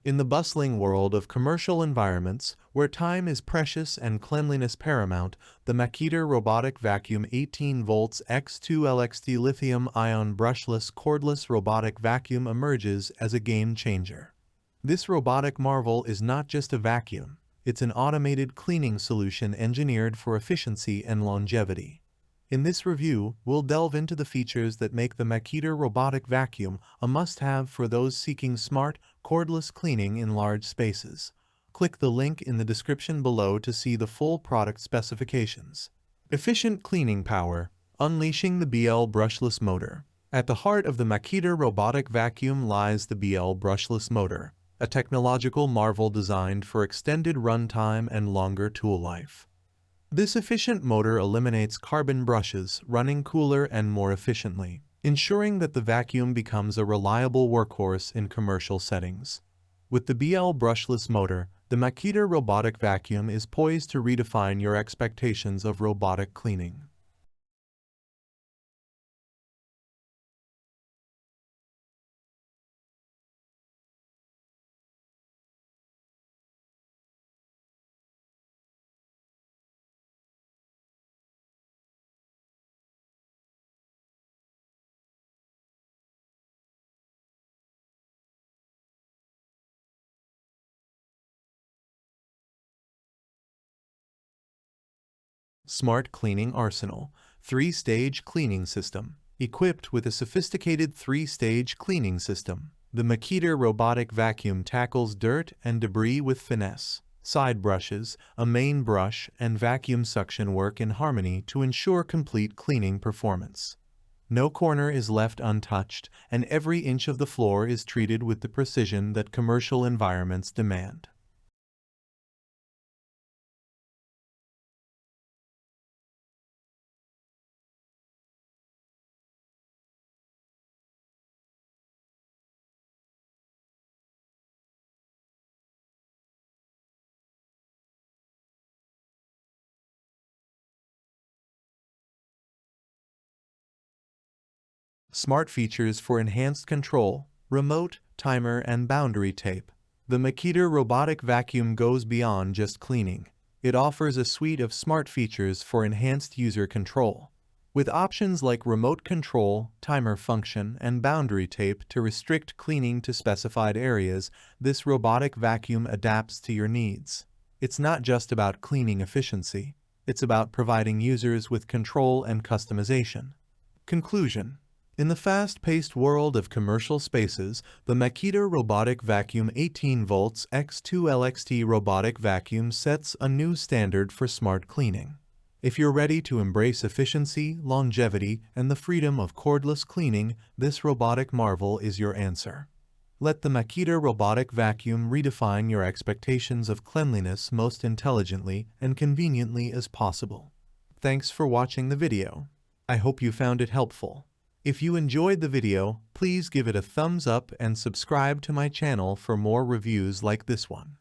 In the bustling world of commercial environments, where time is precious and cleanliness paramount, the Makita Robotic Vacuum 18 volts X2LXT Lithium-Ion Brushless Cordless Robotic Vacuum emerges as a game changer. This robotic marvel is not just a vacuum, it's an automated cleaning solution engineered for efficiency and longevity. In this review, we'll delve into the features that make the Makita Robotic Vacuum a must-have for those seeking smart, cordless cleaning in large spaces. Click the link in the description below to see the full product specifications. Efficient cleaning power, unleashing the BL Brushless Motor. At the heart of the Makita Robotic Vacuum lies the BL Brushless Motor, a technological marvel designed for extended runtime and longer tool life. This efficient motor eliminates carbon brushes, running cooler and more efficiently, ensuring that the vacuum becomes a reliable workhorse in commercial settings. With the BL Brushless Motor, the Makita Robotic Vacuum is poised to redefine your expectations of robotic cleaning. Smart Cleaning Arsenal, 3-stage cleaning system. Equipped with a sophisticated 3-stage cleaning system, the Makita Robotic Vacuum tackles dirt and debris with finesse. Side brushes, a main brush, and vacuum suction work in harmony to ensure complete cleaning performance. No corner is left untouched, and every inch of the floor is treated with the precision that commercial environments demand. Smart features for enhanced control, remote, timer, and boundary tape. The Makita Robotic Vacuum goes beyond just cleaning. It offers a suite of smart features for enhanced user control. With options like remote control, timer function, and boundary tape to restrict cleaning to specified areas, this robotic vacuum adapts to your needs. It's not just about cleaning efficiency. It's about providing users with control and customization. Conclusion. In the fast-paced world of commercial spaces, the Makita Robotic Vacuum 18 volts X2LXT Robotic Vacuum sets a new standard for smart cleaning. If you're ready to embrace efficiency, longevity, and the freedom of cordless cleaning, this robotic marvel is your answer. Let the Makita Robotic Vacuum redefine your expectations of cleanliness most intelligently and conveniently as possible. Thanks for watching the video. I hope you found it helpful. If you enjoyed the video, please give it a thumbs up and subscribe to my channel for more reviews like this one.